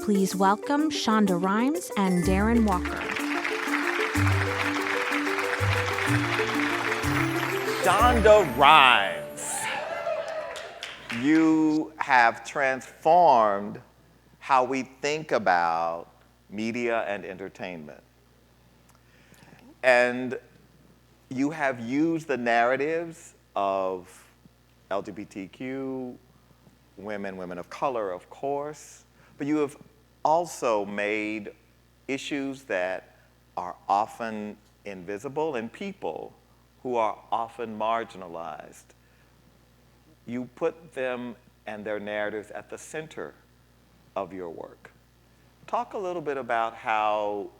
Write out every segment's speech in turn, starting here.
Please welcome Shonda Rhimes and Darren Walker. Shonda Rhimes, you have transformed how we think about media and entertainment. And you have used the narratives of LGBTQ, women of color, of course, but you have also made issues that are often invisible and people who are often marginalized. You put them and their narratives at the center of your work. Talk a little bit about how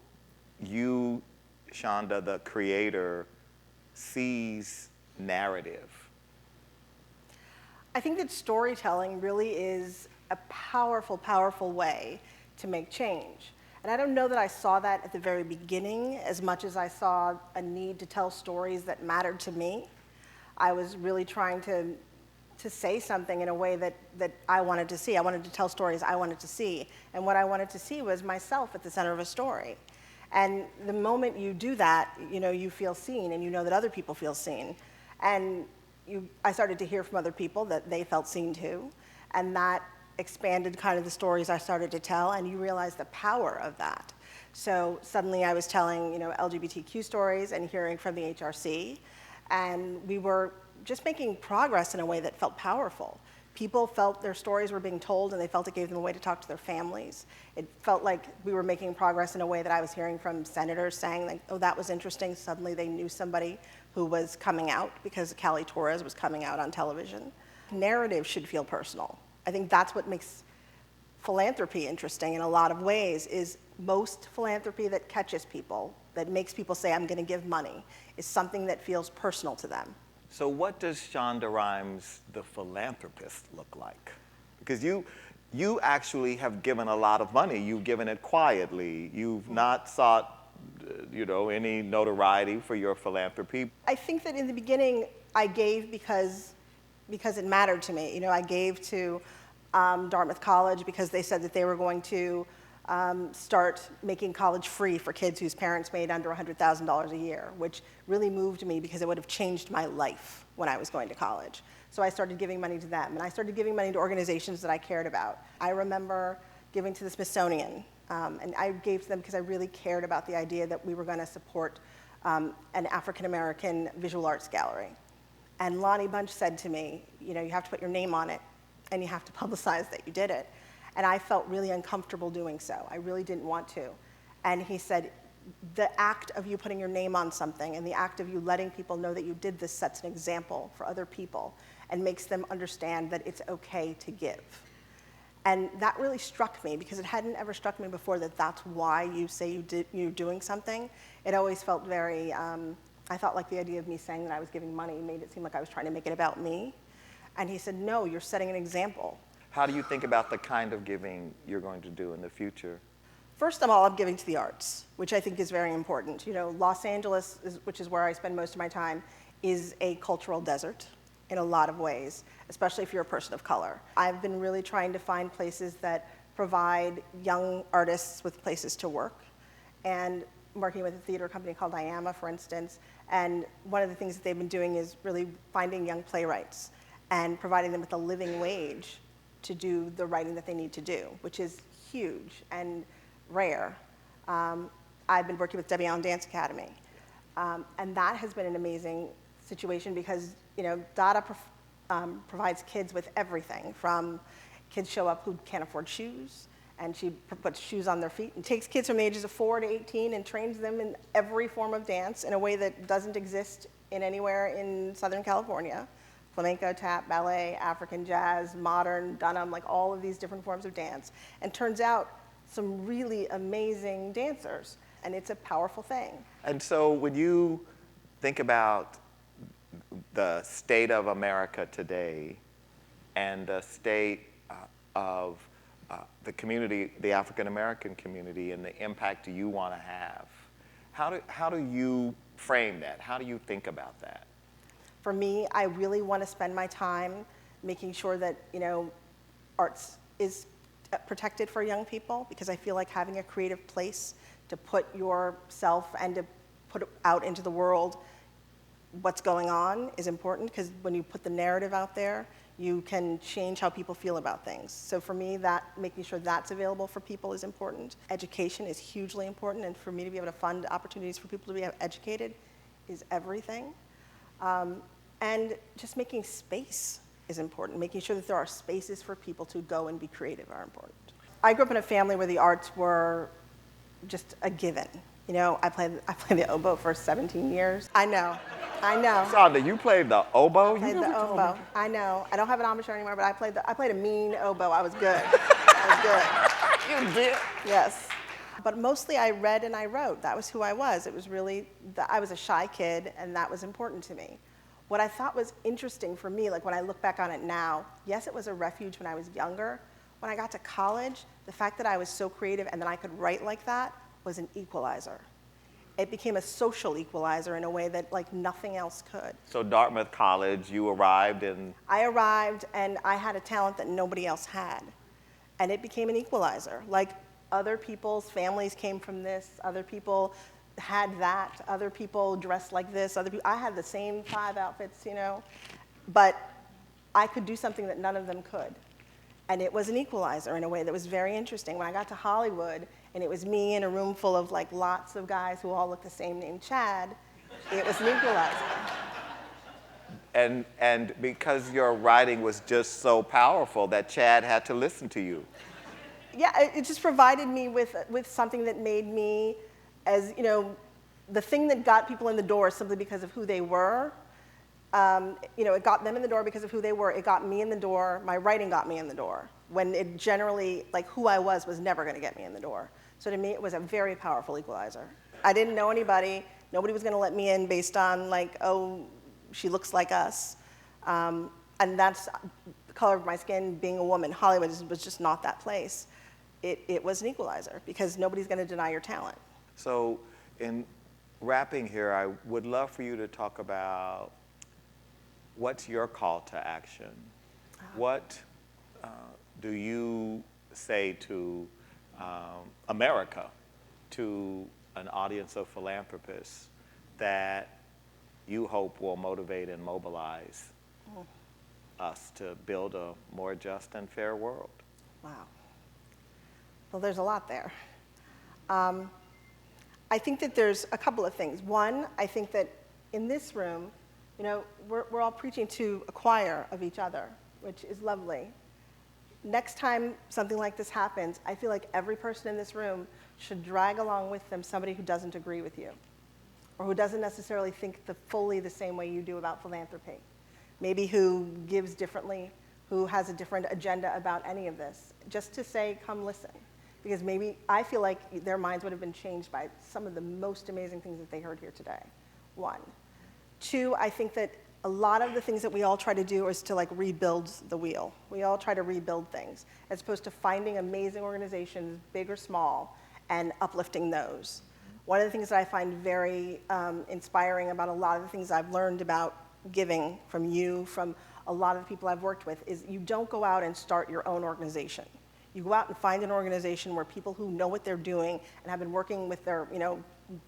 you, Shonda, the creator, sees narrative. I think that storytelling really is a powerful, powerful way to make change. And I don't know that I saw that at the very beginning as much as I saw a need to tell stories that mattered to me. I was really trying to say something in a way that I wanted to see. I wanted to tell stories I wanted to see. And what I wanted to see was myself at the center of a story. And the moment you do that, you feel seen and you know that other people feel seen. And I started to hear from other people that they felt seen too, and that expanded kind of the stories I started to tell, and you realize the power of that. So suddenly I was telling, LGBTQ stories and hearing from the HRC, and we were just making progress in a way that felt powerful. People felt their stories were being told, and they felt it gave them a way to talk to their families. It felt like we were making progress in a way that I was hearing from senators saying, like, oh, that was interesting. Suddenly they knew somebody who was coming out because Callie Torres was coming out on television. Narrative should feel personal. I think that's what makes philanthropy interesting in a lot of ways, is most philanthropy that catches people, that makes people say, I'm gonna give money, is something that feels personal to them. So what does Shonda Rhimes, the philanthropist, look like? Because you actually have given a lot of money. You've given it quietly. You've not sought any notoriety for your philanthropy. I think that in the beginning, I gave because it mattered to me. I gave to Dartmouth College because they said that they were going to start making college free for kids whose parents made under $100,000 a year, which really moved me because it would have changed my life when I was going to college. So I started giving money to them, and I started giving money to organizations that I cared about. I remember giving to the Smithsonian, and I gave to them because I really cared about the idea that we were going to support an African-American visual arts gallery. And Lonnie Bunch said to me, you have to put your name on it, and you have to publicize that you did it. And I felt really uncomfortable doing so. I really didn't want to. And he said, the act of you putting your name on something and the act of you letting people know that you did this sets an example for other people and makes them understand that it's okay to give. And that really struck me because it hadn't ever struck me before that that's why you say you're doing something. It always felt very, I thought like the idea of me saying that I was giving money made it seem like I was trying to make it about me. And he said, no, you're setting an example. How do you think about the kind of giving you're going to do in the future? First of all, I'm giving to the arts, which I think is very important. Los Angeles, which is where I spend most of my time, is a cultural desert in a lot of ways, especially if you're a person of color. I've been really trying to find places that provide young artists with places to work, and working with a theater company called IAMA, for instance, and one of the things that they've been doing is really finding young playwrights and providing them with a living wage to do the writing that they need to do, which is huge and rare. I've been working with Debbie Allen Dance Academy, and that has been an amazing situation because Dada provides kids with everything from kids show up who can't afford shoes, and she puts shoes on their feet and takes kids from the ages of 4 to 18 and trains them in every form of dance in a way that doesn't exist anywhere in Southern California. Flamenco, tap, ballet, African jazz, modern, Dunham, like all of these different forms of dance. And turns out some really amazing dancers, and it's a powerful thing. And so when you think about the state of America today and the state of the community, the African American community, and the impact you want to have, how do you frame that? How do you think about that? For me, I really want to spend my time making sure that arts is protected for young people because I feel like having a creative place to put yourself and to put it out into the world what's going on is important, because when you put the narrative out there, you can change how people feel about things. So for me, that making sure that's available for people is important. Education is hugely important, and for me to be able to fund opportunities for people to be educated is everything. And just making space is important. Making sure that there are spaces for people to go and be creative are important. I grew up in a family where the arts were just a given. You know, I played the oboe for 17 years. I know. Shonda, you played the oboe? I played the oboe. I know. I don't have an embouchure anymore, but I played a mean oboe. I was good. I was good. You did? Yes. But mostly I read and I wrote. That was who I was. It was really, I was a shy kid, and that was important to me. What I thought was interesting for me, like when I look back on it now, yes, it was a refuge when I was younger. When I got to college, the fact that I was so creative and that I could write like that was an equalizer. It became a social equalizer in a way that like nothing else could. So Dartmouth College, you arrived and... I arrived and I had a talent that nobody else had. And it became an equalizer. Like other people's families came from this, other people had that, other people dressed like this, I had the same 5 outfits, you know, but I could do something that none of them could. And it was an equalizer in a way that was very interesting. When I got to Hollywood, and it was me in a room full of like lots of guys who all looked the same named Chad, it was an equalizer. And because your writing was just so powerful that Chad had to listen to you. Yeah, it just provided me with something that made me, as you know, the thing that got people in the door simply because of who they were. You know, it got them in the door because of who they were. It got me in the door. My writing got me in the door. When it generally, like who I was never going to get me in the door. So to me, it was a very powerful equalizer. I didn't know anybody. Nobody was going to let me in based on like, oh, she looks like us. And that's the color of my skin, being a woman. Hollywood was just not that place. It was an equalizer because nobody's going to deny your talent. So in wrapping here, I would love for you to talk about what's your call to action? What do you say to America, to an audience of philanthropists that you hope will motivate and mobilize us to build a more just and fair world? Wow. Well, there's a lot there. I think that there's a couple of things. One, I think that in this room, you know, we're all preaching to a choir of each other, which is lovely. Next time something like this happens, I feel like every person in this room should drag along with them somebody who doesn't agree with you, or who doesn't necessarily think fully the same way you do about philanthropy. Maybe who gives differently, who has a different agenda about any of this, just to say, come listen. Because maybe I feel like their minds would have been changed by some of the most amazing things that they heard here today, 1. 2, I think that a lot of the things that we all try to do is to like rebuild the wheel. We all try to rebuild things, as opposed to finding amazing organizations, big or small, and uplifting those. One of the things that I find very inspiring about a lot of the things I've learned about giving from you, from a lot of the people I've worked with, is you don't go out and start your own organization. You go out and find an organization where people who know what they're doing and have been working with their, you know,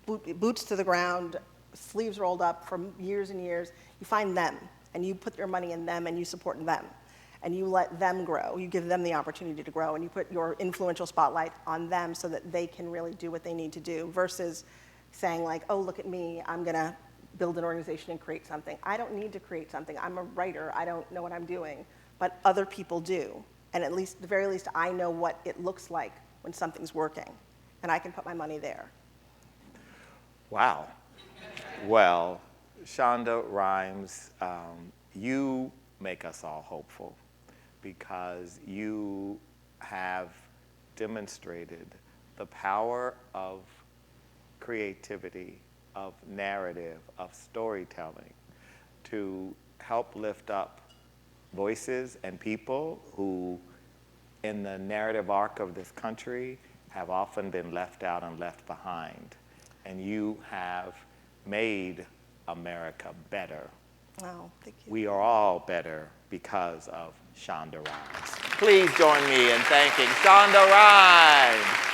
boots to the ground, sleeves rolled up for years and years, you find them, and you put your money in them, and you support them, and you let them grow. You give them the opportunity to grow, and you put your influential spotlight on them so that they can really do what they need to do, versus saying like, oh, look at me, I'm gonna build an organization and create something. I don't need to create something. I'm a writer. I don't know what I'm doing, but other people do. And at least, the very least, I know what it looks like when something's working, and I can put my money there. Wow. Well, Shonda Rhimes, you make us all hopeful because you have demonstrated the power of creativity, of narrative, of storytelling to help lift up voices and people who, in the narrative arc of this country, have often been left out and left behind. And you have made America better. Wow, thank you. We are all better because of Shonda Rhimes. Please join me in thanking Shonda Rhimes.